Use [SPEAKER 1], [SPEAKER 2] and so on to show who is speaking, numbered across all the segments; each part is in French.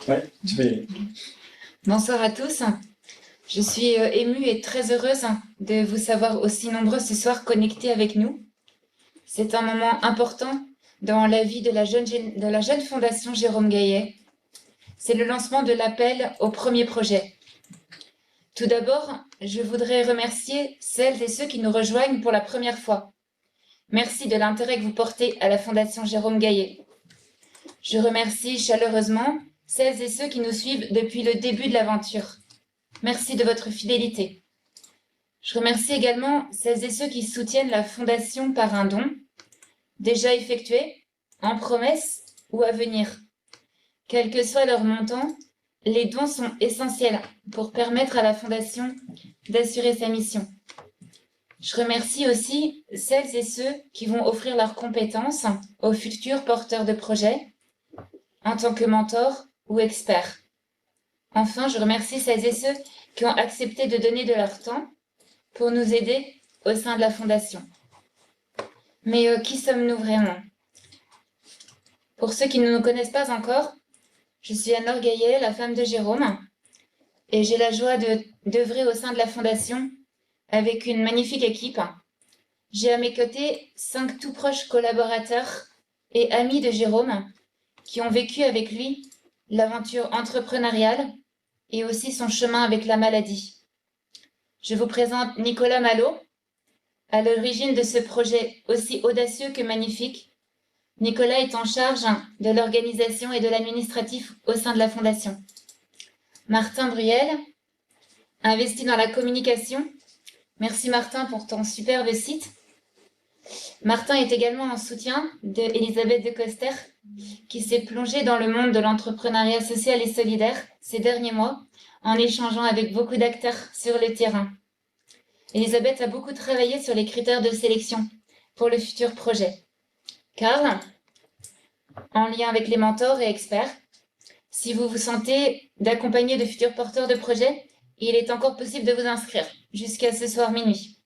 [SPEAKER 1] Ouais, tu peux y aller.
[SPEAKER 2] Bonsoir à tous. Je suis émue et très heureuse de vous savoir aussi nombreux ce soir connectés avec nous. C'est un moment important dans la vie de de la jeune fondation Jérôme Gaillet. C'est le lancement de l'appel au premier projet. Tout d'abord, je voudrais remercier celles et ceux qui nous rejoignent pour la première fois. Merci de l'intérêt que vous portez à la fondation Jérôme Gaillet. Je remercie chaleureusement celles et ceux qui nous suivent depuis le début de l'aventure. Merci de votre fidélité. Je remercie également celles et ceux qui soutiennent la Fondation par un don, déjà effectué, en promesse ou à venir. Quel que soit leur montant, les dons sont essentiels pour permettre à la Fondation d'assurer sa mission. Je remercie aussi celles et ceux qui vont offrir leurs compétences aux futurs porteurs de projets, en tant que mentors ou experts. Enfin, je remercie celles et ceux qui ont accepté de donner de leur temps pour nous aider au sein de la Fondation. Mais qui sommes-nous vraiment? Pour ceux qui ne nous connaissent pas encore, je suis Anne-Laure Gaillet, la femme de Jérôme, et j'ai la joie d'œuvrer au sein de la Fondation avec une magnifique équipe. J'ai à mes côtés 5 tout proches collaborateurs et amis de Jérôme qui ont vécu avec lui l'aventure entrepreneuriale et aussi son chemin avec la maladie. Je vous présente Nicolas Malo, à l'origine de ce projet aussi audacieux que magnifique. Nicolas est en charge de l'organisation et de l'administratif au sein de la Fondation. Martin Bruel, investi dans la communication. Merci Martin pour ton superbe site. Martin est également en soutien d'Elisabeth de Coster, qui s'est plongée dans le monde de l'entrepreneuriat social et solidaire ces derniers mois, en échangeant avec beaucoup d'acteurs sur le terrain. Elisabeth a beaucoup travaillé sur les critères de sélection pour le futur projet. Karl, en lien avec les mentors et experts, si vous vous sentez d'accompagner de futurs porteurs de projets, il est encore possible de vous inscrire jusqu'à ce soir minuit.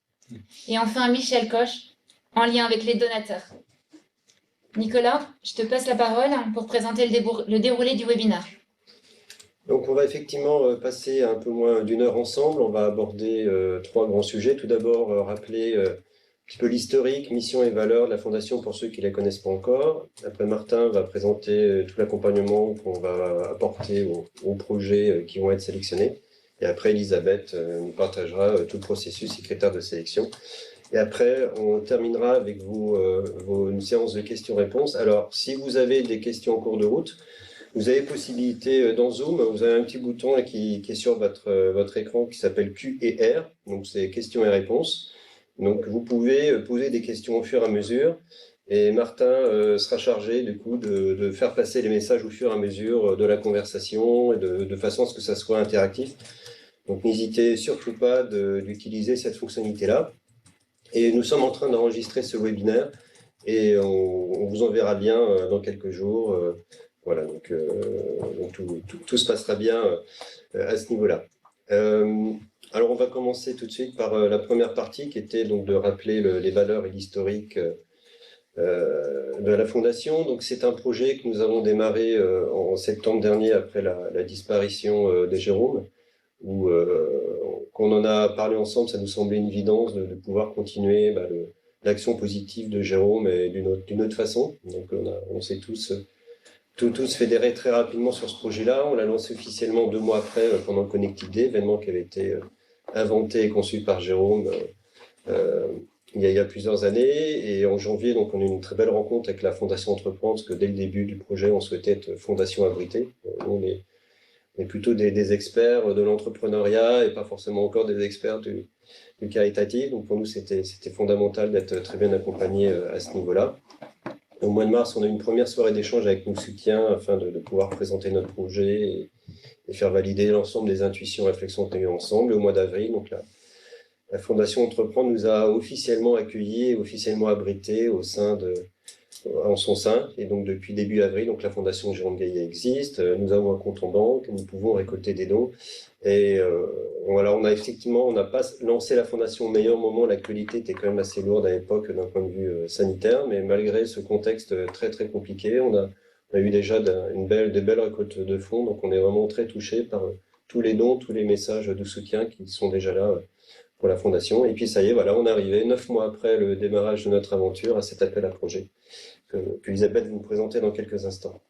[SPEAKER 2] Et enfin, Michel Coche, en lien avec les donateurs. Nicolas, je te passe la parole pour présenter le déroulé du webinaire.
[SPEAKER 3] Donc on va effectivement passer un peu moins d'une heure ensemble. On va aborder 3 grands sujets. Tout d'abord, rappeler un petit peu l'historique, mission et valeurs de la Fondation pour ceux qui ne la connaissent pas encore. Après, Martin va présenter tout l'accompagnement qu'on va apporter aux projets qui vont être sélectionnés. Et après, Elisabeth nous partagera tout le processus et critères de sélection. Et après, on terminera avec une séance de questions-réponses. Alors, si vous avez des questions en cours de route, vous avez possibilité dans Zoom, vous avez un petit bouton qui est sur votre écran qui s'appelle Q et R, donc c'est questions et réponses. Donc vous pouvez poser des questions au fur et à mesure, et Martin sera chargé du coup de faire passer les messages au fur et à mesure de la conversation, et de façon à ce que ça soit interactif. Donc n'hésitez surtout pas d'utiliser cette fonctionnalité-là. Et nous sommes en train d'enregistrer ce webinaire, et on vous enverra bien dans quelques jours. Voilà, donc tout se passera bien à ce niveau-là. Alors, on va commencer tout de suite par la première partie, qui était donc de rappeler les valeurs et l'historique de la Fondation. Donc, c'est un projet que nous avons démarré en septembre dernier, après la disparition de Jérôme, où qu'on en a parlé ensemble, ça nous semblait une évidence de pouvoir continuer l'action positive de Jérôme et d'une autre façon. Donc, on s'est tous fédérés très rapidement sur ce projet-là. On l'a lancé officiellement 2 mois après, pendant le Connected Day, événement qui avait été inventé et conçu par Jérôme il y a plusieurs années. Et en janvier, donc, on a eu une très belle rencontre avec la Fondation Entreprendre, parce que dès le début du projet, on souhaitait être fondation abritée. On est plutôt des experts de l'entrepreneuriat et pas forcément encore des experts du caritatif. Donc pour nous, c'était fondamental d'être très bien accompagnés à ce niveau-là. Au mois de mars, on a eu une première soirée d'échange avec nos soutiens afin de pouvoir présenter notre projet et faire valider l'ensemble des intuitions et réflexions qu'on a eues ensemble. Et au mois d'avril, donc la Fondation Entreprendre nous a officiellement accueillis et officiellement abrités en son sein. Et donc depuis début avril, donc la Fondation Jérôme Gaillet existe. Nous avons un compte en banque, nous pouvons récolter des dons. Et voilà, on n'a pas lancé la Fondation au meilleur moment. L'actualité était quand même assez lourde à l'époque d'un point de vue sanitaire, mais malgré ce contexte très très compliqué, On a eu déjà des belles récoltes de fonds, donc on est vraiment très touché par tous les dons, tous les messages de soutien qui sont déjà là pour la fondation. Et puis ça y est, voilà, on est arrivé 9 mois après le démarrage de notre aventure à cet appel à projet que Elisabeth va nous présenter dans quelques instants.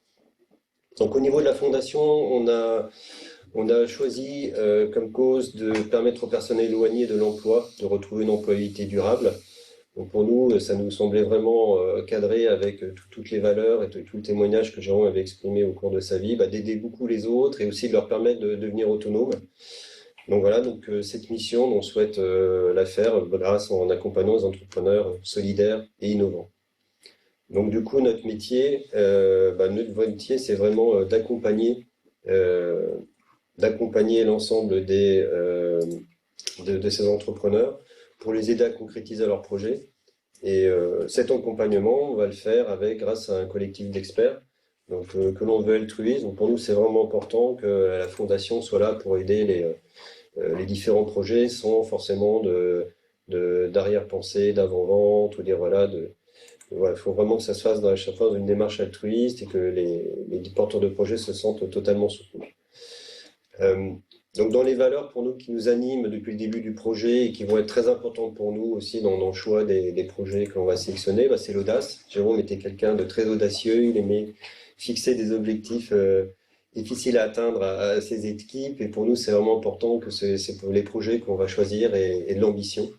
[SPEAKER 3] Donc au niveau de la fondation, on a choisi comme cause de permettre aux personnes éloignées de l'emploi de retrouver une employabilité durable. Donc pour nous, ça nous semblait vraiment cadré avec toutes les valeurs et tout le témoignage que Jérôme avait exprimé au cours de sa vie, d'aider beaucoup les autres et aussi de leur permettre de devenir autonomes. Donc voilà, donc cette mission, on souhaite la faire grâce en accompagnant les entrepreneurs solidaires et innovants. Donc du coup, notre métier, c'est vraiment d'accompagner l'ensemble de ces entrepreneurs pour les aider à concrétiser leurs projets. Et cet accompagnement, on va le faire grâce à un collectif d'experts donc, que l'on veut altruiste. Donc pour nous, c'est vraiment important que la fondation soit là pour aider les différents projets sans forcément d'arrière-pensée, d'avant-vente ou dire voilà, il faut vraiment que ça se fasse dans chaque fois d'une démarche altruiste et que les porteurs de projets se sentent totalement soutenus. Donc dans les valeurs pour nous qui nous animent depuis le début du projet et qui vont être très importantes pour nous aussi dans le choix des projets que l'on va sélectionner, c'est l'audace. Jérôme était quelqu'un de très audacieux, il aimait fixer des objectifs difficiles à atteindre à ses équipes et pour nous c'est vraiment important que c'est pour les projets qu'on va choisir et de l'ambition.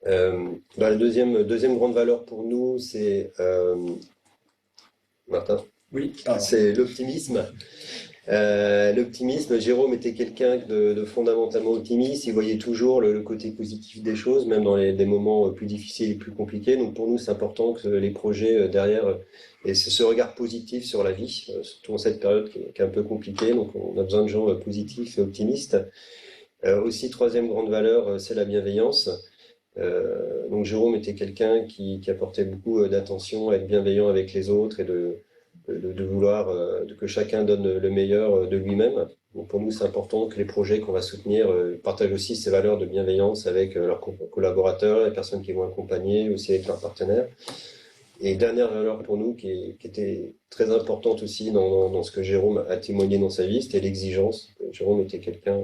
[SPEAKER 3] La deuxième grande valeur pour nous, c'est Martin,
[SPEAKER 1] oui,
[SPEAKER 3] c'est l'optimisme. L'optimisme, Jérôme était quelqu'un de fondamentalement optimiste, il voyait toujours le côté positif des choses, même dans des moments plus difficiles et plus compliqués. Donc pour nous, c'est important que les projets derrière aient ce regard positif sur la vie, surtout en cette période qui est un peu compliquée. Donc on a besoin de gens positifs et optimistes. Aussi, troisième grande valeur, c'est la bienveillance. Donc Jérôme était quelqu'un qui apportait beaucoup d'attention à être bienveillant avec les autres et de vouloir que chacun donne le meilleur de lui-même. Donc pour nous, c'est important que les projets qu'on va soutenir partagent aussi ces valeurs de bienveillance avec leurs collaborateurs, les personnes qui vont accompagner, aussi avec leurs partenaires. Et dernière valeur pour nous qui était très importante aussi dans ce que Jérôme a témoigné dans sa vie, c'était l'exigence. Jérôme était quelqu'un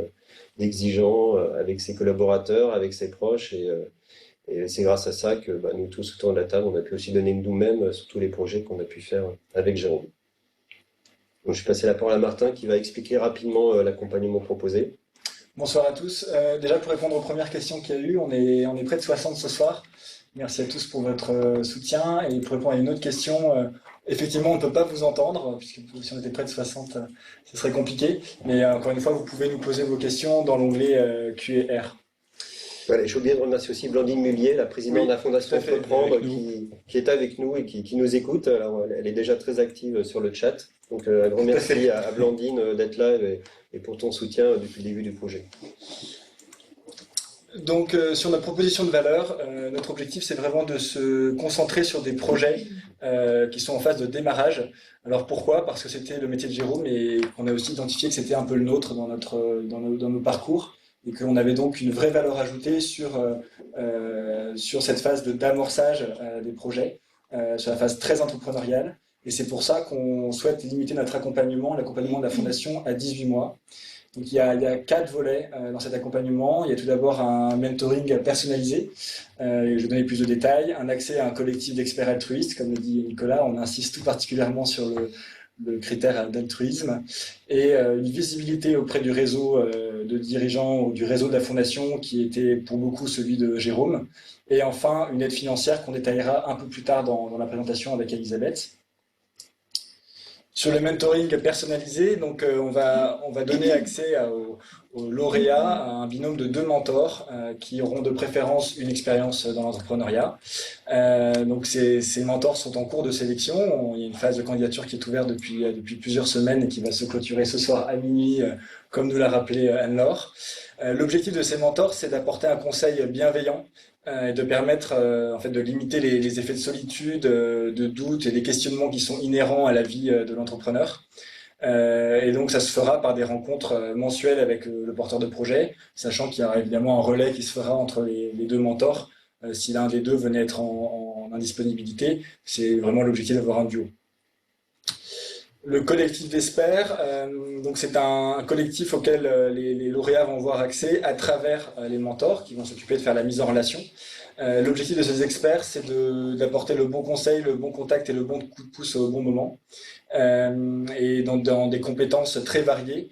[SPEAKER 3] d'exigeant avec ses collaborateurs, avec ses proches et c'est grâce à ça que nous tous autour de la table, on a pu aussi donner de nous-mêmes sur tous les projets qu'on a pu faire avec Jérôme. Donc, je vais passer la parole à Martin qui va expliquer rapidement l'accompagnement proposé.
[SPEAKER 1] Bonsoir à tous. Déjà pour répondre aux premières questions qu'il y a eu, on est près de 60 ce soir. Merci à tous pour votre soutien. Et pour répondre à une autre question, effectivement on ne peut pas vous entendre, puisque si on était près de 60, ce serait compliqué. Mais encore une fois, vous pouvez nous poser vos questions dans l'onglet Q&R.
[SPEAKER 3] Voilà, j'ai oublié de remercier aussi Blandine Mullier, la présidente de la Fondation Entreprendre, qui est avec nous et qui nous écoute. Alors, elle est déjà très active sur le chat. Donc, un grand merci à Blandine d'être là et pour ton soutien depuis le début du projet.
[SPEAKER 1] Donc, sur notre proposition de valeur, notre objectif, c'est vraiment de se concentrer sur des projets qui sont en phase de démarrage. Alors, pourquoi? Parce que c'était le métier de Jérôme et qu'on a aussi identifié que c'était un peu le nôtre dans nos parcours. Et qu'on avait donc une vraie valeur ajoutée sur cette phase d'amorçage des projets, sur la phase très entrepreneuriale. Et c'est pour ça qu'on souhaite limiter notre accompagnement, l'accompagnement de la Fondation, à 18 mois. Donc il y a 4 volets dans cet accompagnement. Il y a tout d'abord un mentoring personnalisé, je vais donner plus de détails, un accès à un collectif d'experts altruistes, comme le dit Nicolas, on insiste tout particulièrement sur le critère d'altruisme, et une visibilité auprès du réseau de dirigeants ou du réseau de la Fondation qui était pour beaucoup celui de Jérôme, et enfin une aide financière qu'on détaillera un peu plus tard dans la présentation avec Elisabeth. Sur le mentoring personnalisé, donc on va donner accès aux lauréats à un binôme de 2 mentors qui auront de préférence une expérience dans l'entrepreneuriat. Donc ces mentors sont en cours de sélection. Il y a une phase de candidature qui est ouverte depuis plusieurs semaines et qui va se clôturer ce soir à minuit, comme nous l'a rappelé Anne-Laure. L'objectif de ces mentors, c'est d'apporter un conseil bienveillant et de permettre en fait de limiter les effets de solitude, de doute et des questionnements qui sont inhérents à la vie de l'entrepreneur. Et donc ça se fera par des rencontres mensuelles avec le porteur de projet, sachant qu'il y aura évidemment un relais qui se fera entre les 2 mentors. Si l'un des 2 venait être en indisponibilité, c'est vraiment l'objectif d'avoir un duo. Le collectif d'experts, donc c'est un collectif auquel les lauréats vont avoir accès à travers les mentors qui vont s'occuper de faire la mise en relation. L'objectif de ces experts, c'est d'apporter le bon conseil, le bon contact et le bon coup de pouce au bon moment, et dans des compétences très variées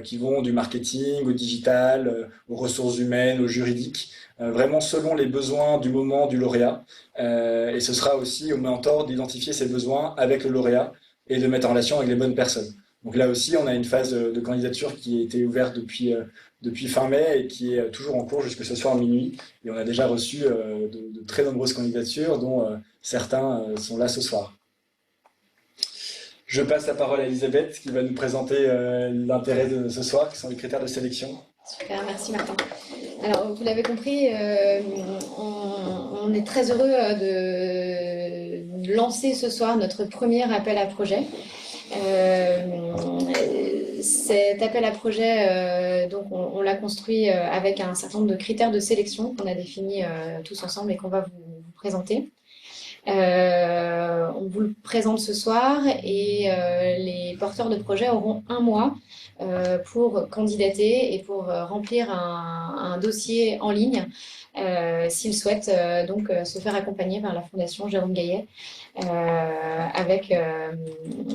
[SPEAKER 1] qui vont du marketing au digital, aux ressources humaines, au juridique, vraiment selon les besoins du moment du lauréat. Et ce sera aussi au mentor d'identifier ses besoins avec le lauréat et de mettre en relation avec les bonnes personnes. Donc là aussi, on a une phase de candidature qui a été ouverte depuis fin mai et qui est toujours en cours jusque ce soir à minuit. Et on a déjà reçu de très nombreuses candidatures, dont certains sont là ce soir. Je passe la parole à Elisabeth qui va nous présenter l'intérêt de ce soir, qui sont les critères de sélection.
[SPEAKER 4] Super, merci Martin. Alors, vous l'avez compris, on est très heureux de lancer ce soir notre premier appel à projet. Cet appel à projet, donc on l'a construit avec un certain nombre de critères de sélection qu'on a définis tous ensemble et qu'on va vous présenter. On vous le présente ce soir et les porteurs de projet auront un mois pour candidater et pour remplir un dossier en ligne s'ils souhaitent donc se faire accompagner par la Fondation Jérôme Gaillet avec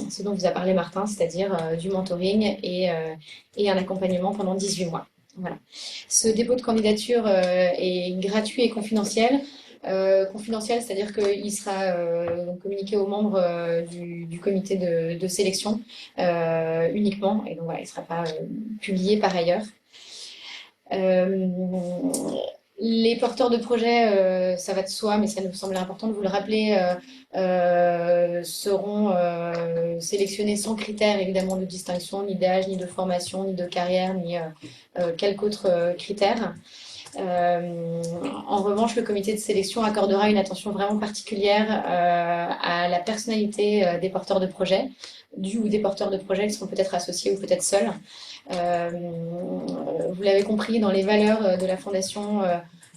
[SPEAKER 4] ce dont vous a parlé Martin, c'est-à-dire du mentoring et un accompagnement pendant 18 mois. Voilà. Ce dépôt de candidature est gratuit et confidentiel. Confidentiel, c'est-à-dire qu'il sera communiqué aux membres du comité de sélection uniquement, et donc voilà, il ne sera pas publié par ailleurs. Les porteurs de projet, ça va de soi, mais ça nous semblait important de vous le rappeler, seront sélectionnés sans critères évidemment de distinction, ni d'âge, ni de formation, ni de carrière, ni quelque autre critère. En revanche, le comité de sélection accordera une attention vraiment particulière à la personnalité des porteurs de projet, du ou des porteurs de projet qui seront peut-être associés ou peut-être seuls. Vous l'avez compris, dans les valeurs de la Fondation,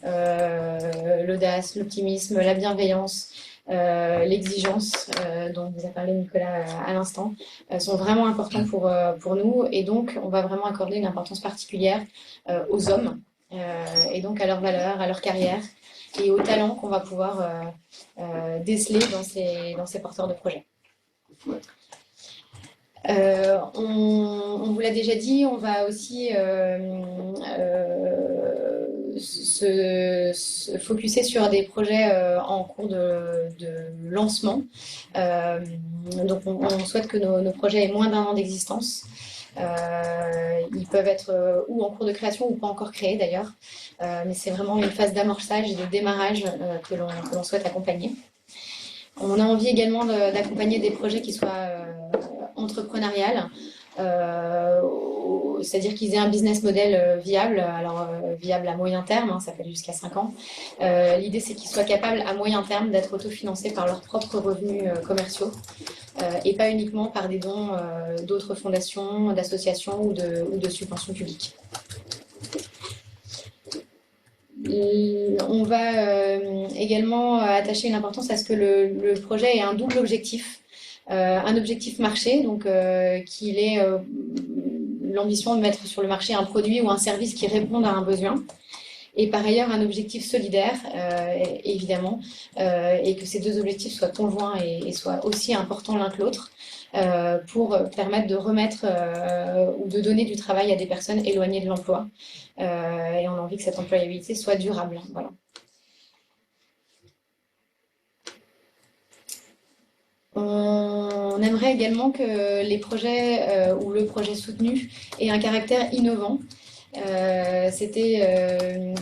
[SPEAKER 4] l'audace, l'optimisme, la bienveillance, l'exigence dont vous a parlé Nicolas à l'instant, sont vraiment importants pour nous, et donc on va vraiment accorder une importance particulière aux hommes. Et donc à leurs valeurs, à leur carrière et aux talents qu'on va pouvoir déceler dans ces porteurs de projets. On vous l'a déjà dit, on va aussi se focuser sur des projets en cours de lancement. Donc on souhaite que nos projets aient moins d'1 an d'existence. Ils peuvent être ou en cours de création ou pas encore créés d'ailleurs, mais c'est vraiment une phase d'amorçage et de démarrage que l'on souhaite accompagner. On a envie également d'accompagner des projets qui soient entrepreneuriales, c'est-à-dire qu'ils aient un business model viable, alors viable à moyen terme, hein, ça peut aller jusqu'à 5 ans. L'idée c'est qu'ils soient capables à moyen terme d'être autofinancés par leurs propres revenus commerciaux. Et pas uniquement par des dons d'autres fondations, d'associations ou de subventions publiques. On va également attacher une importance à ce que le projet ait un double objectif. Un objectif marché, donc qu'il ait l'ambition de mettre sur le marché un produit ou un service qui réponde à un besoin. Et par ailleurs, un objectif solidaire, évidemment, et que ces deux objectifs soient conjoints et soient aussi importants l'un que l'autre pour permettre de remettre ou de donner du travail à des personnes éloignées de l'emploi. Et on a envie que cette employabilité soit durable. Voilà. On aimerait également que les projets ou le projet soutenu ait un caractère innovant. C'était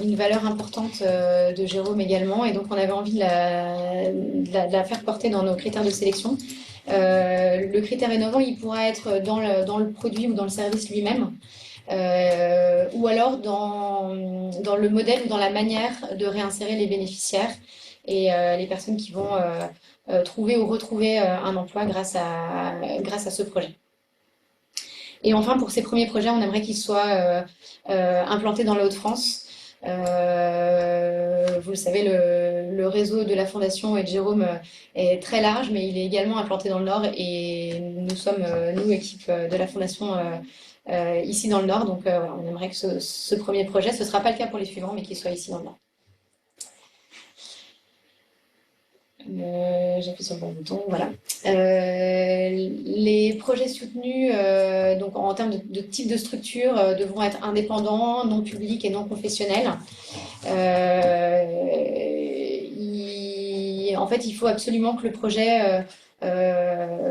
[SPEAKER 4] une valeur importante de Jérôme également, et donc on avait envie de la faire porter dans nos critères de sélection. Le critère innovant, il pourra être dans le produit ou dans le service lui-même, ou alors dans le modèle ou dans la manière de réinsérer les bénéficiaires et les personnes qui vont trouver ou retrouver un emploi grâce à ce projet. Et enfin, pour ces premiers projets, on aimerait qu'ils soient implantés dans les Hauts-de-France, Vous le savez, le réseau de la Fondation et de Jérôme est très large, mais il est également implanté dans le Nord et nous sommes, nous, équipe de la Fondation, ici dans le Nord. Donc, voilà, on aimerait que ce premier projet, ce ne sera pas le cas pour les suivants, mais qu'il soit ici dans le Nord. J'appuie sur le bon bouton, voilà. Les projets soutenus, donc en termes de type de structure, devront être indépendants, non publics et non confessionnels. En fait, il faut absolument que le projet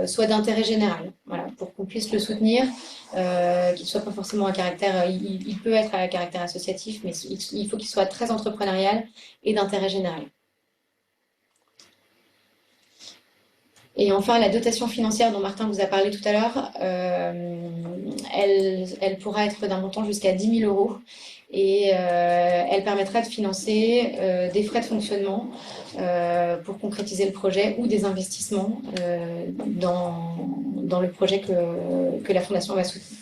[SPEAKER 4] soit d'intérêt général, voilà, pour qu'on puisse le soutenir, qu'il ne soit pas forcément à caractère, il peut être à caractère associatif, mais il faut qu'il soit très entrepreneurial et d'intérêt général. Et enfin, la dotation financière dont Martin vous a parlé tout à l'heure, elle pourra être d'un montant jusqu'à 10 000 € et elle permettra de financer des frais de fonctionnement pour concrétiser le projet ou des investissements dans le projet que la Fondation va soutenir.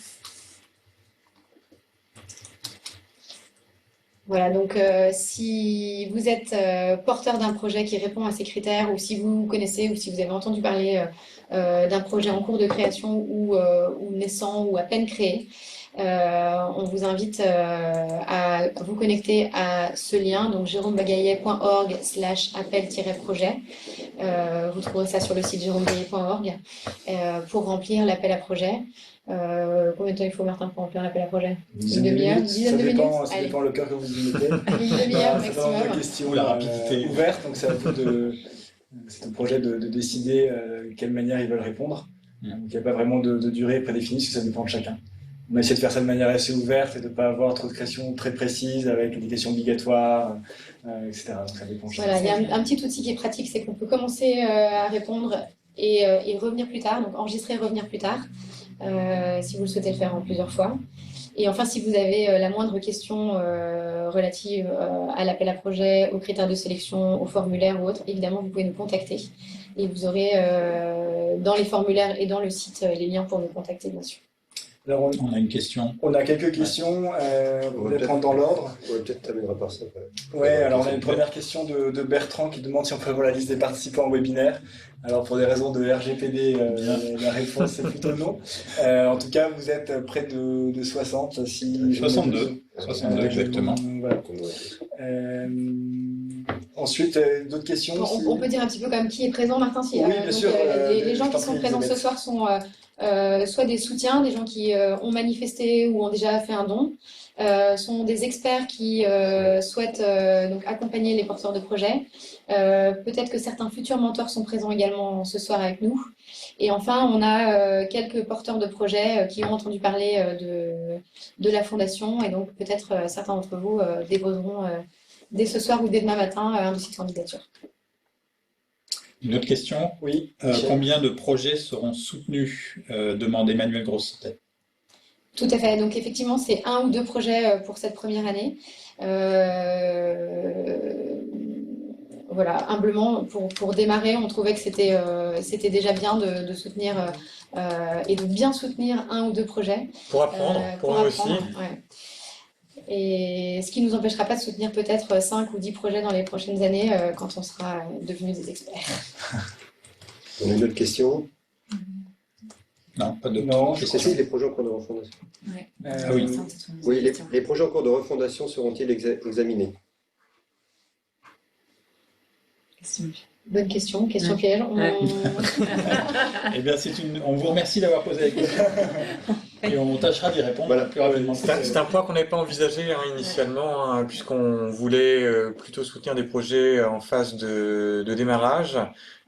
[SPEAKER 4] Voilà, donc si vous êtes porteur d'un projet qui répond à ces critères, ou si vous connaissez, ou si vous avez entendu parler d'un projet en cours de création ou naissant ou à peine créé, on vous invite à vous connecter à ce lien, donc jérômebagaillet.org/appel-projet. Vous trouverez ça sur le site jérômebagaillet.org pour remplir l'appel à projet. Combien de temps il faut, Martin, pour remplir l'appel à projet?
[SPEAKER 1] Une
[SPEAKER 4] demi-heure, une dizaine de minutes.
[SPEAKER 1] Ça dépend le cœur que vous y mettez.
[SPEAKER 4] Une demi-heure
[SPEAKER 1] C'est vraiment
[SPEAKER 4] maximum.
[SPEAKER 1] une question
[SPEAKER 5] Ou la rapidité.
[SPEAKER 1] ouverte, donc c'est à vous c'est au projet de décider de quelle manière ils veulent répondre. Donc il n'y a pas vraiment de durée prédéfinie, parce que ça dépend de chacun. On a essayé de faire ça de manière assez ouverte et de ne pas avoir trop de questions très précises avec des questions obligatoires, etc. Donc ça dépend de chacun.
[SPEAKER 4] Voilà, il y a un petit outil qui est pratique, c'est qu'on peut commencer à répondre et revenir plus tard, donc enregistrer et revenir plus tard, si vous le souhaitez le faire en plusieurs fois. Et enfin, si vous avez la moindre question relative à l'appel à projet, aux critères de sélection, au formulaire ou autre, évidemment, vous pouvez nous contacter. Et vous aurez dans les formulaires et dans le site les liens pour nous contacter, bien sûr.
[SPEAKER 1] Alors
[SPEAKER 5] On a une question.
[SPEAKER 1] on a quelques questions, on va les prendre dans l'ordre.
[SPEAKER 3] Ouais, peut-être terminera par ça.
[SPEAKER 1] Ouais, alors on a une première question de Bertrand qui demande si on peut avoir la liste des participants au webinaire. Alors pour des raisons de RGPD, la réponse est plutôt non. En tout cas, vous êtes près de 60. Si
[SPEAKER 5] 62, 62 exactement.
[SPEAKER 1] Voilà. Ensuite, d'autres questions?
[SPEAKER 4] On peut dire un petit peu quand même qui est présent, Martin.
[SPEAKER 1] Oui, bien sûr.
[SPEAKER 4] Les gens qui sont présents ce soir sont soit des soutiens, des gens qui ont manifesté ou ont déjà fait un don, sont des experts qui souhaitent donc accompagner les porteurs de projets. Peut-être que certains futurs mentors sont présents également ce soir avec nous. Et enfin, on a quelques porteurs de projets qui ont entendu parler de la Fondation, et donc peut-être certains d'entre vous déposeront dès ce soir ou dès demain matin un dossier de candidature.
[SPEAKER 5] Une autre question.
[SPEAKER 1] Oui.
[SPEAKER 5] Combien de projets seront soutenus demande Emmanuel Grossetet.
[SPEAKER 4] Tout à fait. Donc effectivement, c'est 1 ou 2 projets pour cette première année. Voilà, humblement, pour démarrer, on trouvait que c'était déjà bien de soutenir et de bien soutenir 1 ou 2 projets.
[SPEAKER 6] Pour apprendre, pour nous aussi.
[SPEAKER 4] Ouais. Et ce qui ne nous empêchera pas de soutenir peut-être 5 ou 10 projets dans les prochaines années quand on sera devenus des experts.
[SPEAKER 3] On a une autre question.
[SPEAKER 5] Non, pas de
[SPEAKER 1] Non,
[SPEAKER 3] Je sais les projets en cours de refondation.
[SPEAKER 2] Ouais.
[SPEAKER 5] Ah oui.
[SPEAKER 3] Oui, les projets en cours de refondation seront-ils examinés?
[SPEAKER 4] Bonne question, question piège.
[SPEAKER 5] Eh bien, on vous remercie d'avoir posé la question. Et on tâchera d'y répondre
[SPEAKER 3] Voilà.
[SPEAKER 5] plus rapidement.
[SPEAKER 6] C'est un point qu'on n'avait pas envisagé initialement, puisqu'on voulait plutôt soutenir des projets en phase de démarrage.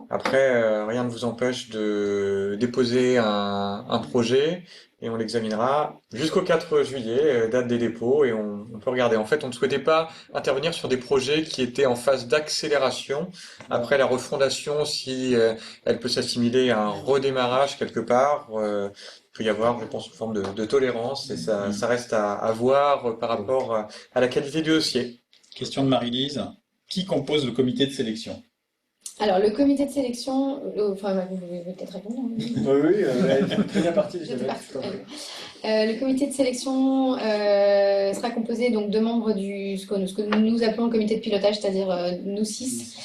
[SPEAKER 6] Après, rien ne vous empêche de déposer un projet et on l'examinera jusqu'au 4 juillet, date des dépôts, et on peut regarder. En fait, on ne souhaitait pas intervenir sur des projets qui étaient en phase d'accélération. Après la refondation, si elle peut s'assimiler à un redémarrage quelque part, il peut y avoir, je pense, une forme de tolérance, et ça reste à voir par rapport à la qualité du dossier.
[SPEAKER 5] Question de Marie-Lise. Qui compose le comité de sélection?
[SPEAKER 4] Alors, le comité de sélection, enfin, vous pouvez peut-être répondre.
[SPEAKER 1] Oui, très bien parti.
[SPEAKER 4] J'étais partie. Le comité de sélection sera composé donc de membres ce que nous appelons le comité de pilotage, c'est-à-dire nous 6,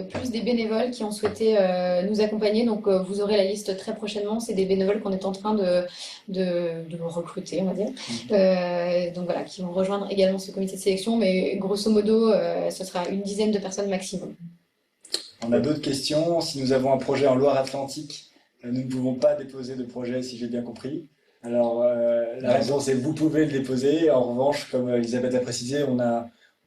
[SPEAKER 4] plus des bénévoles qui ont souhaité nous accompagner. Donc vous aurez la liste très prochainement. C'est des bénévoles qu'on est en train de recruter, on va dire. Donc voilà, qui vont rejoindre également ce comité de sélection. Mais grosso modo, ce sera une dizaine de personnes maximum.
[SPEAKER 1] On a d'autres questions. Si nous avons un projet en Loire-Atlantique, nous ne pouvons pas déposer de projet, si j'ai bien compris. Alors, la raison, c'est que vous pouvez le déposer. En revanche, comme Elisabeth a précisé, on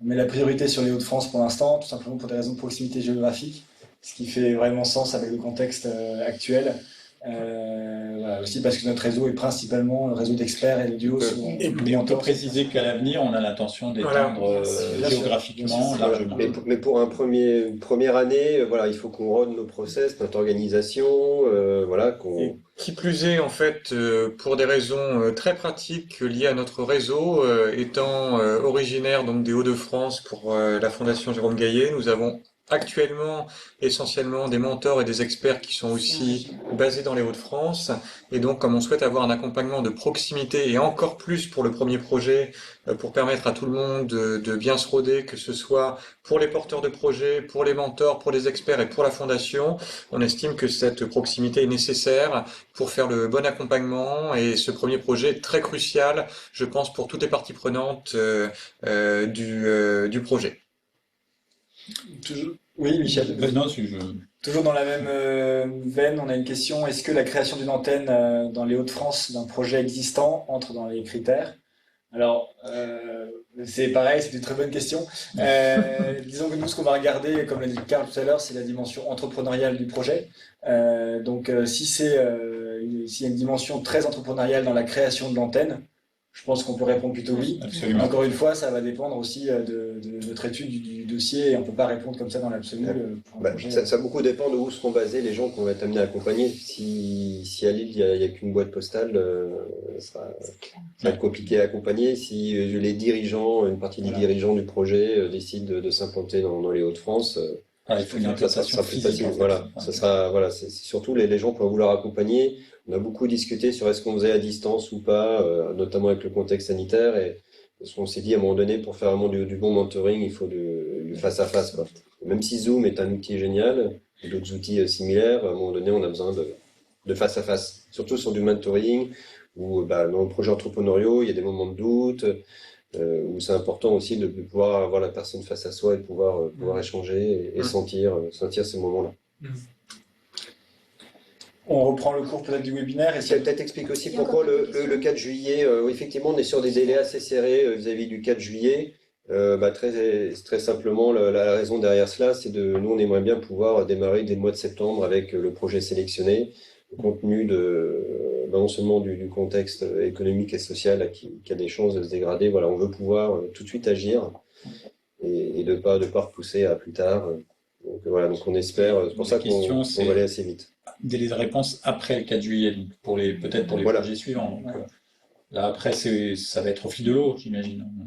[SPEAKER 1] met la priorité sur les Hauts-de-France pour l'instant, tout simplement pour des raisons de proximité géographique, ce qui fait vraiment sens avec le contexte actuel. Voilà, aussi parce que notre réseau est principalement un réseau d'experts et de duos.
[SPEAKER 5] Et on peut préciser qu'à l'avenir, on a l'intention d'étendre géographiquement largement.
[SPEAKER 3] Mais pour une première année, voilà, il faut qu'on rôde nos process, notre organisation, voilà,
[SPEAKER 6] Et qui plus est, en fait, pour des raisons très pratiques liées à notre réseau, étant originaire donc des Hauts-de-France pour la Fondation Jérôme Gaillet, nous avons actuellement essentiellement des mentors et des experts qui sont aussi basés dans les Hauts-de-France. Et donc, comme on souhaite avoir un accompagnement de proximité et encore plus pour le premier projet, pour permettre à tout le monde de bien se roder, que ce soit pour les porteurs de projets, pour les mentors, pour les experts et pour la fondation, on estime que cette proximité est nécessaire pour faire le bon accompagnement. Et ce premier projet est très crucial, je pense, pour toutes les parties prenantes du projet.
[SPEAKER 1] Oui, Michel.
[SPEAKER 5] Non,
[SPEAKER 1] Toujours dans la même veine, on a une question. Est-ce que la création d'une antenne dans les Hauts-de-France d'un projet existant entre dans les critères? Alors, c'est pareil, c'est une très bonne question. Disons que nous, ce qu'on va regarder, comme l'a dit Karl tout à l'heure, c'est la dimension entrepreneuriale du projet. Donc, s'il y a une dimension très entrepreneuriale dans la création de l'antenne, je pense qu'on peut répondre plutôt oui.
[SPEAKER 5] Absolument.
[SPEAKER 1] Encore une fois, ça va dépendre aussi de notre étude du dossier et on ne peut pas répondre comme ça dans l'absolu.
[SPEAKER 3] Ça va beaucoup dépendre de où seront basés les gens qu'on va être amenés à accompagner. Si à Lille, il n'y a qu'une boîte postale, ça va être compliqué à accompagner. Si les dirigeants, une partie des dirigeants du projet décident de s'implanter dans les Hauts-de-France,
[SPEAKER 5] il faut une implantation physique.
[SPEAKER 3] Voilà, c'est surtout les gens qu'on va vouloir accompagner. On a beaucoup discuté sur est-ce qu'on faisait à distance ou pas, notamment avec le contexte sanitaire. Et parce qu'on s'est dit à un moment donné, pour faire vraiment du bon mentoring, il faut du face-à-le, quoi. Même si Zoom est un outil génial, et d'autres outils similaires, à un moment donné, on a besoin de face-à-face. Surtout sur du mentoring, où dans le projet entrepreneuriaux, il y a des moments de doute, où c'est important aussi de pouvoir avoir la personne face à soi et de pouvoir échanger et sentir ces moments-là.
[SPEAKER 1] On reprend le cours peut-être du webinaire.
[SPEAKER 3] Et ça peut-être explique aussi pourquoi le 4 juillet, effectivement, on est sur des délais assez serrés vis-à-vis du 4 juillet. Très simplement, la raison derrière cela, c'est nous, on aimerait bien pouvoir démarrer dès le mois de septembre avec le projet sélectionné, compte tenu non seulement du contexte économique et social qui a des chances de se dégrader. Voilà, on veut pouvoir tout de suite agir et de pas repousser à plus tard. Donc voilà, donc on espère, c'est pour ça qu'on va aller assez vite.
[SPEAKER 5] Délai de réponse après le 4 juillet, donc peut-être pour les projets suivants. Donc, là, après, ça va être au fil de l'eau, j'imagine. On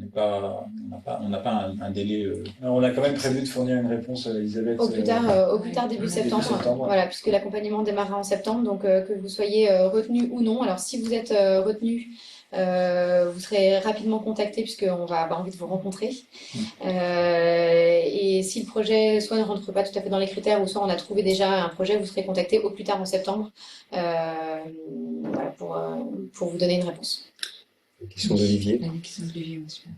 [SPEAKER 5] n'a pas un délai.
[SPEAKER 1] On a quand même prévu de fournir une réponse, Elisabeth.
[SPEAKER 4] Au plus tard, début septembre. Voilà, puisque l'accompagnement démarrera en septembre, donc que vous soyez retenu ou non. Alors, si vous êtes retenu, vous serez rapidement contacté puisqu'on va avoir envie de vous rencontrer. Et si le projet soit ne rentre pas tout à fait dans les critères ou soit on a trouvé déjà un projet, vous serez contacté au plus tard en septembre pour vous donner une réponse.
[SPEAKER 3] Question d'Olivier.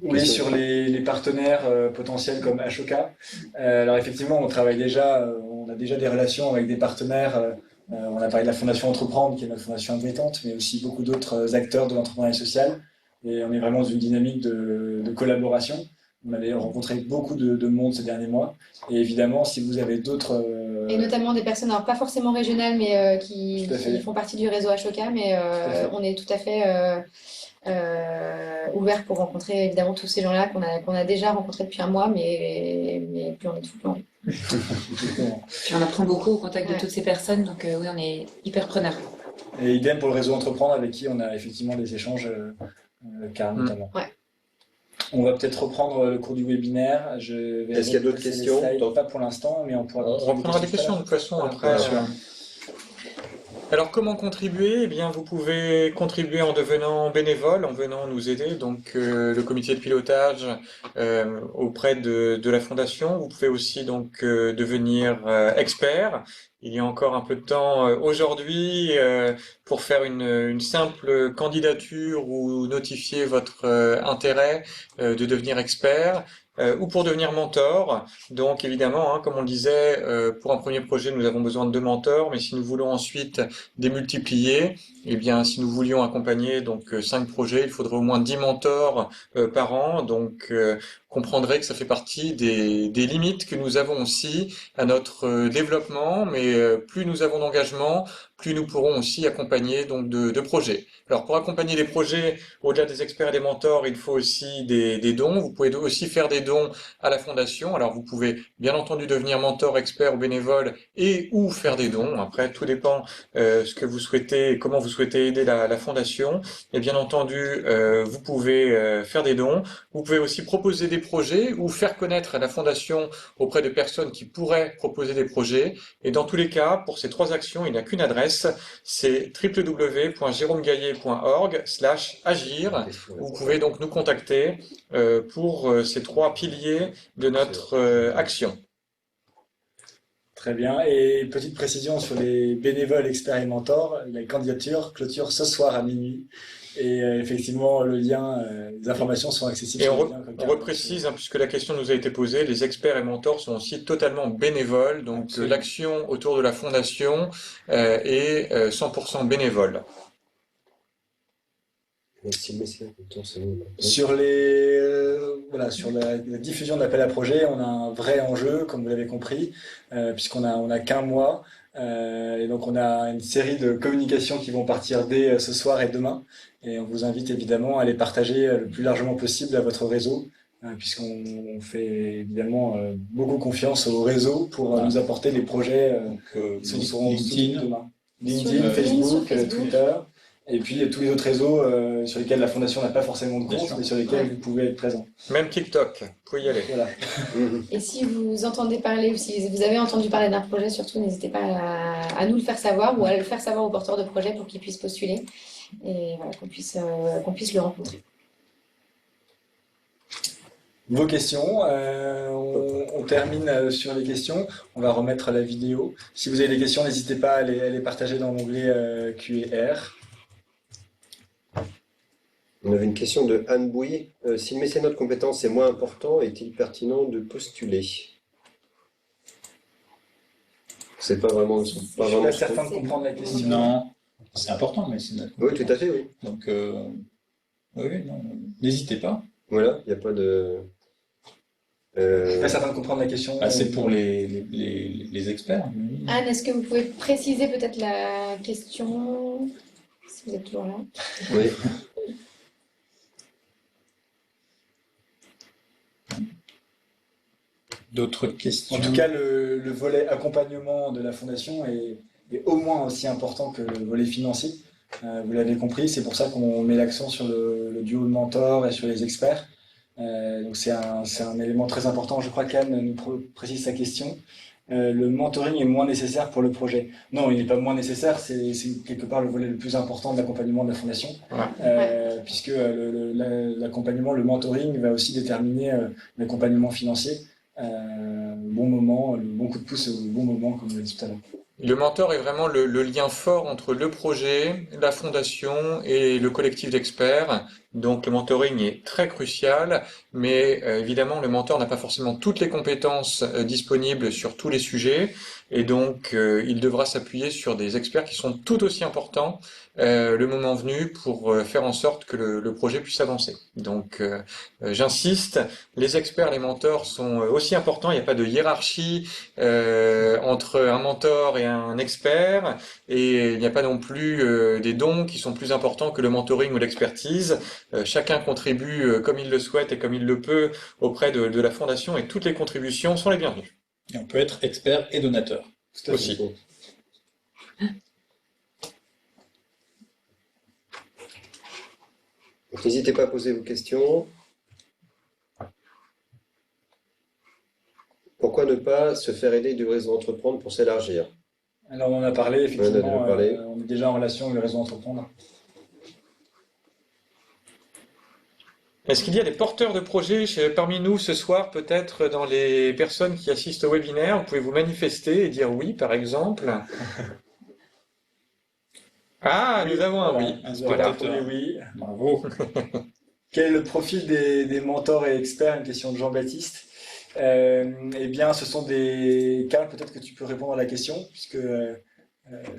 [SPEAKER 1] Oui, sur les partenaires potentiels comme Ashoka. Alors effectivement, on a déjà des relations avec des partenaires. On a parlé de la Fondation Entreprendre, qui est notre fondation abritante, mais aussi beaucoup d'autres acteurs de l'entrepreneuriat social. Et on est vraiment dans une dynamique de collaboration. On avait rencontré beaucoup de monde ces derniers mois. Et évidemment, si vous avez d'autres...
[SPEAKER 4] Et notamment des personnes, alors pas forcément régionales, mais qui font partie du réseau Ashoka, mais on est tout à fait ouvert pour rencontrer évidemment tous ces gens-là qu'on a déjà rencontrés depuis un mois, mais plus on est tout, plus on est.
[SPEAKER 2] Puis on apprend beaucoup au contact de toutes ces personnes, donc oui, on est hyper preneurs.
[SPEAKER 1] Et idem pour le réseau Entreprendre, avec qui on a effectivement des échanges, Karl notamment.
[SPEAKER 4] Ouais.
[SPEAKER 1] On va peut-être reprendre le cours du webinaire.
[SPEAKER 3] Est-ce qu'il y a d'autres questions?
[SPEAKER 1] Pas pour l'instant, mais on pourra...
[SPEAKER 6] On reprendra des questions de toute façon après. Alors, comment contribuer? Eh bien, vous pouvez contribuer en devenant bénévole, en venant nous aider. Donc, le comité de pilotage auprès de la fondation. Vous pouvez aussi donc devenir expert. Il y a encore un peu de temps aujourd'hui pour faire une simple candidature ou notifier votre intérêt de devenir expert. Ou pour devenir mentor. Donc évidemment, hein, comme on le disait, pour un premier projet, nous avons besoin de 2 mentors, mais si nous voulons ensuite démultiplier, eh bien, si nous voulions accompagner donc 5 projets, il faudrait au moins 10 mentors par an. Donc comprendrez que ça fait partie des limites que nous avons aussi à notre développement, mais plus nous avons d'engagement, plus nous pourrons aussi accompagner donc de projets. Alors pour accompagner les projets, au-delà des experts et des mentors, il faut aussi des dons. Vous pouvez aussi faire des dons à la fondation. Alors vous pouvez bien entendu devenir mentor, expert ou bénévole et ou faire des dons. Après, tout dépend ce que vous souhaitez et comment vous souhaitez aider la fondation. Et bien entendu, vous pouvez faire des dons. Vous pouvez aussi proposer des projets ou faire connaître la fondation auprès de personnes qui pourraient proposer des projets. Et dans tous les cas, pour ces 3 actions, il n'y a qu'une adresse, c'est www.jérômegaillet.org/agir. Vous pouvez donc nous contacter pour ces 3 piliers de notre action.
[SPEAKER 1] Très bien. Et petite précision sur les bénévoles, experts et mentors, la candidature clôture ce soir à minuit. Et effectivement, le lien, les informations sont accessibles
[SPEAKER 6] Et
[SPEAKER 1] sur
[SPEAKER 6] on
[SPEAKER 1] le lien.
[SPEAKER 6] reprécise, hein, puisque la question nous a été posée, les experts et mentors sont aussi totalement bénévoles, donc l'action autour de la fondation est 100% bénévole.
[SPEAKER 1] Sur sur la diffusion de l'appel à projet, on a un vrai enjeu, comme vous l'avez compris, puisqu'on a qu'un mois. Et donc on a une série de communications qui vont partir dès ce soir et demain. Et on vous invite évidemment à les partager le plus largement possible à votre réseau, puisqu'on fait évidemment beaucoup confiance au réseau pour nous apporter des projets qui seront
[SPEAKER 5] LinkedIn,
[SPEAKER 1] demain. LinkedIn, Facebook, Twitter. Et puis tous les autres réseaux sur lesquels la Fondation n'a pas forcément de compte, mais sur lesquels vous pouvez être présent.
[SPEAKER 6] Même TikTok, vous pouvez y aller.
[SPEAKER 1] Voilà.
[SPEAKER 4] Et si vous entendez parler, ou si vous avez entendu parler d'un projet, surtout n'hésitez pas à nous le faire savoir ou à le faire savoir aux porteurs de projet pour qu'ils puissent postuler et voilà, qu'on puisse le rencontrer.
[SPEAKER 1] Vos questions, on termine sur les questions. On va remettre la vidéo. Si vous avez des questions, n'hésitez pas à les partager dans l'onglet Q&R.
[SPEAKER 3] On avait une question de Anne Bouy. Si le mécénat de compétences est moins important, est-il pertinent de postuler? C'est pas vraiment.
[SPEAKER 1] Je suis pas certain de comprendre la question.
[SPEAKER 5] Non, c'est important, mais c'est.
[SPEAKER 3] Oui, tout à fait, oui.
[SPEAKER 5] Donc, oui, non, n'hésitez pas.
[SPEAKER 3] Voilà, il n'y a pas de.
[SPEAKER 1] Je suis pas certain de comprendre la question.
[SPEAKER 5] Ah, c'est pour les experts.
[SPEAKER 4] Anne, est-ce que vous pouvez préciser peut-être la question, si vous êtes toujours là?
[SPEAKER 3] Oui.
[SPEAKER 5] D'autres questions?
[SPEAKER 1] En tout cas, le volet accompagnement de la Fondation est au moins aussi important que le volet financier. Vous l'avez compris, c'est pour ça qu'on met l'accent sur le duo de mentors et sur les experts. Donc c'est un élément très important. Je crois qu'Anne nous précise sa question. Le mentoring est moins nécessaire pour le projet. Non, il n'est pas moins nécessaire, c'est quelque part le volet le plus important de l'accompagnement de la Fondation, puisque l'accompagnement, le mentoring va aussi déterminer l'accompagnement financier. Bon moment, le bon coup de pouce au bon moment, comme on l'a dit tout à l'heure.
[SPEAKER 6] Le mentor est vraiment le lien fort entre le projet, la fondation et le collectif d'experts. Donc le mentoring est très crucial, mais évidemment le mentor n'a pas forcément toutes les compétences disponibles sur tous les sujets, et donc il devra s'appuyer sur des experts qui sont tout aussi importants le moment venu pour faire en sorte que le projet puisse avancer. Donc j'insiste, les experts, les mentors sont aussi importants, il n'y a pas de hiérarchie entre un mentor et un expert, et il n'y a pas non plus des dons qui sont plus importants que le mentoring ou l'expertise. Chacun contribue comme il le souhaite et comme il le peut auprès de la Fondation, et toutes les contributions sont les bienvenues.
[SPEAKER 5] Et on peut être expert et donateur.
[SPEAKER 6] Aussi.
[SPEAKER 3] Donc, n'hésitez pas à poser vos questions. Pourquoi ne pas se faire aider du réseau Entreprendre pour s'élargir?
[SPEAKER 1] Alors, on en a parlé,
[SPEAKER 3] On en a
[SPEAKER 1] effectivement,
[SPEAKER 3] déjà parlé.
[SPEAKER 1] on est déjà en relation avec le réseau Entreprendre.
[SPEAKER 6] Est-ce qu'il y a des porteurs de projets parmi nous ce soir, peut-être dans les personnes qui assistent au webinaire? Vous pouvez vous manifester et dire oui, par exemple. Ah, nous avons un oui.
[SPEAKER 5] Un
[SPEAKER 6] Voilà.
[SPEAKER 5] spectateur.
[SPEAKER 1] Oui.
[SPEAKER 5] Bravo.
[SPEAKER 1] Quel est le profil des mentors et experts? Une question de Jean-Baptiste. Eh bien, ce sont des... Karl, peut-être que tu peux répondre à la question, puisque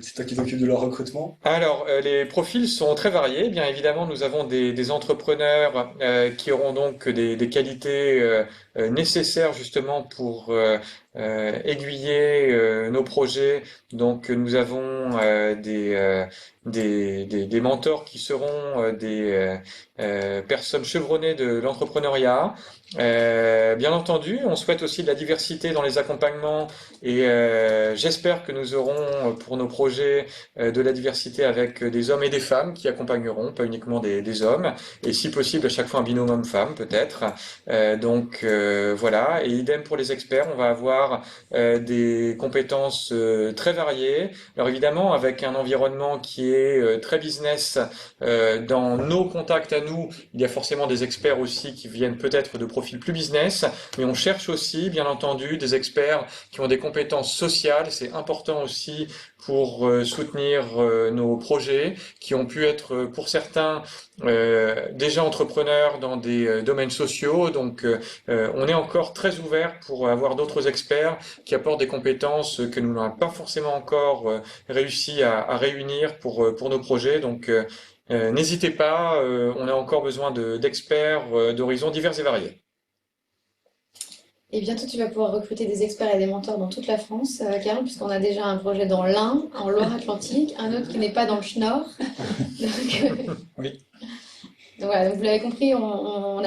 [SPEAKER 1] c'est toi qui t'occupes de leur recrutement.
[SPEAKER 6] Alors, les profils sont très variés. Bien évidemment, nous avons des entrepreneurs qui auront donc des qualités nécessaires justement pour aiguiller nos projets. Donc, nous avons des mentors qui seront des personnes chevronnées de l'entrepreneuriat. Bien entendu, on souhaite aussi de la diversité dans les accompagnements et j'espère que nous aurons pour nos projets de la diversité avec des hommes et des femmes qui accompagneront, pas uniquement des hommes, et si possible à chaque fois un binôme homme-femme peut-être. Donc voilà, et idem pour les experts, on va avoir des compétences très variées. Alors évidemment, avec un environnement qui est très business, dans nos contacts à nous, il y a forcément des experts aussi qui viennent peut-être de profils plus business, mais on cherche aussi, bien entendu, des experts qui ont des compétences sociales. C'est important aussi pour soutenir nos projets qui ont pu être pour certains déjà entrepreneurs dans des domaines sociaux. Donc on est encore très ouvert pour avoir d'autres experts qui apportent des compétences que nous n'avons pas forcément encore réussi à réunir pour nos projets. Donc n'hésitez pas, on a encore besoin d'experts d'horizons divers et variés.
[SPEAKER 4] Et bientôt, tu vas pouvoir recruter des experts et des mentors dans toute la France, Karl, puisqu'on a déjà un projet dans l'Ain, en Loire-Atlantique, un autre qui n'est pas dans le Schnorr.
[SPEAKER 5] Oui.
[SPEAKER 4] Donc voilà, donc vous l'avez compris, on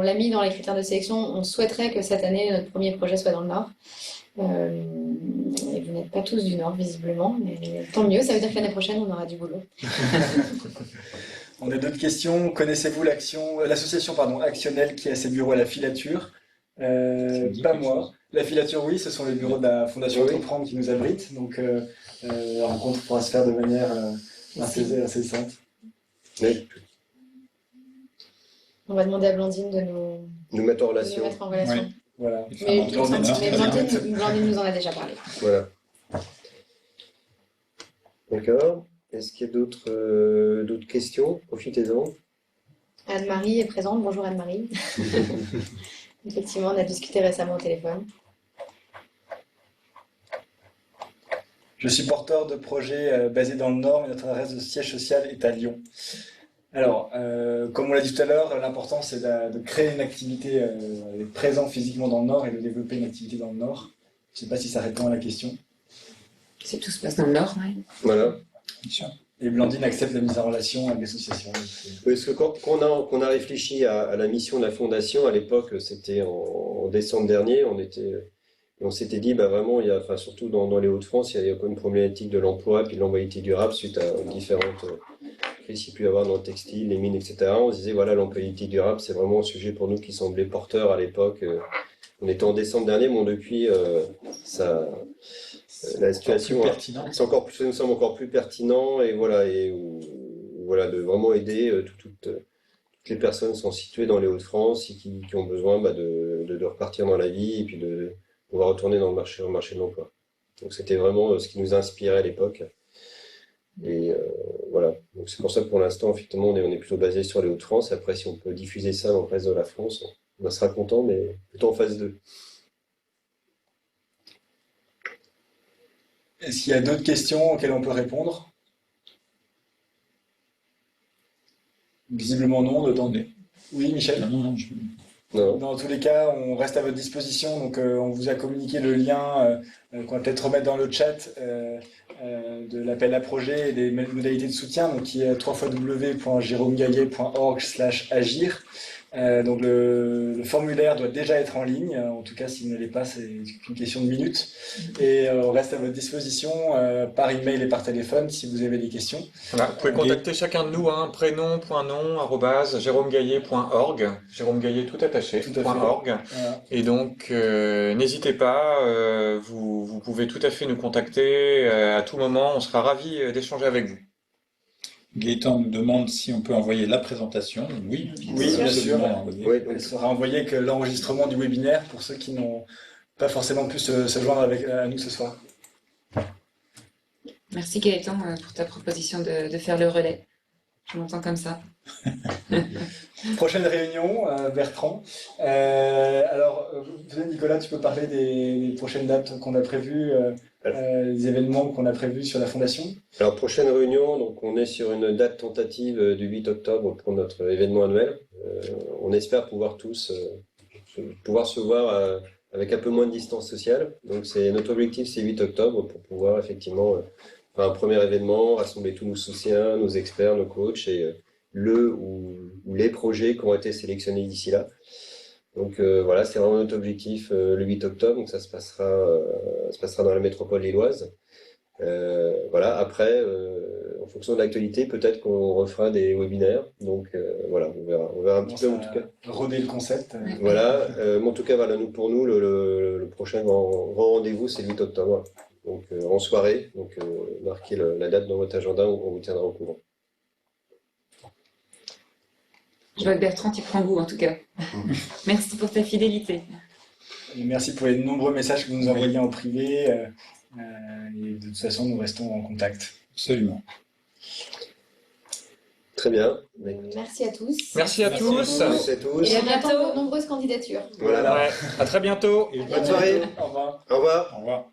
[SPEAKER 4] l'a mis dans les critères de sélection. On souhaiterait que cette année, notre premier projet soit dans le Nord. Et vous n'êtes pas tous du Nord, visiblement, mais tant mieux, ça veut dire que l'année prochaine, on aura du boulot.
[SPEAKER 1] On a d'autres questions. Connaissez-vous l'association Actionnelle qui a ses bureaux à la Filature? Pas moi. La Filature, oui, ce sont les bureaux de la Fondation
[SPEAKER 3] Oui.
[SPEAKER 1] Entreprendre qui nous abritent. Donc, la rencontre pourra se faire de manière assez simple.
[SPEAKER 3] Mais
[SPEAKER 4] On va demander à Blandine de
[SPEAKER 3] nous mettre en
[SPEAKER 4] nous
[SPEAKER 3] relation.
[SPEAKER 4] mettre en relation.
[SPEAKER 5] Oui.
[SPEAKER 1] Voilà.
[SPEAKER 4] Mais,
[SPEAKER 1] Blandine,
[SPEAKER 4] Blandine nous en a déjà parlé.
[SPEAKER 3] Voilà. D'accord. Est-ce qu'il y a d'autres questions? Profitez-en.
[SPEAKER 4] Anne-Marie est présente. Bonjour Anne-Marie. Effectivement, on a discuté récemment au téléphone.
[SPEAKER 1] Je suis porteur de projets basés dans le Nord, mais notre adresse de siège social est à Lyon. Alors, comme on l'a dit tout à l'heure, l'important c'est de créer une activité, d'être présent physiquement dans le Nord et de développer une activité dans le Nord. Je ne sais pas si ça répond à la question.
[SPEAKER 2] Si tout se passe dans le Nord, ouais.
[SPEAKER 3] Voilà.
[SPEAKER 5] Bien sûr.
[SPEAKER 1] Et Blandine accepte la mise en relation avec l'association.
[SPEAKER 3] Parce que quand on a réfléchi à la mission de la Fondation, à l'époque, c'était en décembre dernier, on s'était dit, bah vraiment, surtout dans les Hauts-de-France, il y a une problématique de l'emploi et de l'employabilité durable suite à différentes crises qu'il peut y avoir dans le textile, les mines, etc. On se disait, voilà, l'employabilité durable, c'est vraiment un sujet pour nous qui semblait porteur à l'époque. On était en décembre dernier, bon, depuis, la situation, ça nous semble encore plus pertinent et voilà, de vraiment aider toutes les personnes qui sont situées dans les Hauts-de-France et qui ont besoin de repartir dans la vie et puis de pouvoir retourner dans le marché de l'emploi. Donc c'était vraiment ce qui nous a inspiré à l'époque. Et voilà, donc c'est pour ça que pour l'instant, effectivement, on est plutôt basé sur les Hauts-de-France. Après, si on peut diffuser ça dans le reste de la France, on sera content, mais plutôt en phase 2.
[SPEAKER 1] Est-ce qu'il y a d'autres questions auxquelles on peut répondre? Visiblement non. Oui, Michel?
[SPEAKER 5] Non,
[SPEAKER 3] Non.
[SPEAKER 1] Dans tous les cas, on reste à votre disposition. Donc, on vous a communiqué le lien qu'on va peut-être remettre dans le chat de l'appel à projet et des modalités de soutien, donc qui est www.jérômegaillet.org/agir. Donc le formulaire doit déjà être en ligne. En tout cas, s'il ne l'est pas, c'est une question de minutes. Et on reste à votre disposition par email et par téléphone si vous avez des questions.
[SPEAKER 6] Voilà, vous pouvez contacter chacun de nous, hein, prénom.nom@jérômegaillet.org, Jérôme Gaillet tout attaché,
[SPEAKER 1] Tout à fait.
[SPEAKER 6] .org.
[SPEAKER 1] Voilà.
[SPEAKER 6] Et donc, n'hésitez pas, vous pouvez tout à fait nous contacter à tout moment, on sera ravis d'échanger avec vous.
[SPEAKER 5] Gaëtan nous demande si on peut envoyer la présentation. Oui,
[SPEAKER 1] Oui, bien sûr.
[SPEAKER 5] Envoyer.
[SPEAKER 3] Oui,
[SPEAKER 1] Elle sera envoyée que l'enregistrement du webinaire pour ceux qui n'ont pas forcément pu se joindre à nous ce soir.
[SPEAKER 2] Merci Gaëtan pour ta proposition de faire le relais. Je m'entends comme ça.
[SPEAKER 1] Prochaine réunion, Bertrand. Alors, Nicolas, tu peux parler des prochaines dates qu'on a prévues, des événements qu'on a prévus sur la fondation?
[SPEAKER 3] Alors, prochaine réunion, donc on est sur une date tentative du 8 octobre pour notre événement annuel. On espère pouvoir tous pouvoir se voir avec un peu moins de distance sociale. Donc, notre objectif, c'est 8 octobre pour pouvoir effectivement faire un premier événement, rassembler tous nos soutiens, nos experts, nos coachs et le ou les projets qui ont été sélectionnés d'ici là. Donc voilà, c'est vraiment notre objectif le 8 octobre, donc ça se passera dans la métropole lilloise. Voilà, après, en fonction de l'actualité, peut-être qu'on refera des webinaires. Donc voilà, on verra un petit peu en tout cas.
[SPEAKER 1] Roder le concept.
[SPEAKER 3] Voilà, mais en tout cas, voilà, pour nous, le prochain grand rendez-vous, c'est le 8 octobre. Donc en soirée, donc marquez la date dans votre agenda, on vous tiendra au courant.
[SPEAKER 2] Je vois que Bertrand, tu prends goût en tout cas. Merci pour ta fidélité.
[SPEAKER 1] Et merci pour les nombreux messages que vous nous envoyez en privé. Et de toute façon, nous restons en contact.
[SPEAKER 5] Absolument.
[SPEAKER 3] Très bien.
[SPEAKER 4] Merci à tous.
[SPEAKER 6] Merci à tous.
[SPEAKER 3] Merci à tous.
[SPEAKER 4] Et à
[SPEAKER 2] bientôt.
[SPEAKER 4] bientôt, de nombreuses candidatures.
[SPEAKER 3] Voilà.
[SPEAKER 6] Ouais, à très bientôt.
[SPEAKER 5] Et
[SPEAKER 3] Bonne soirée.
[SPEAKER 1] Au revoir.
[SPEAKER 3] Au revoir.
[SPEAKER 5] Au revoir.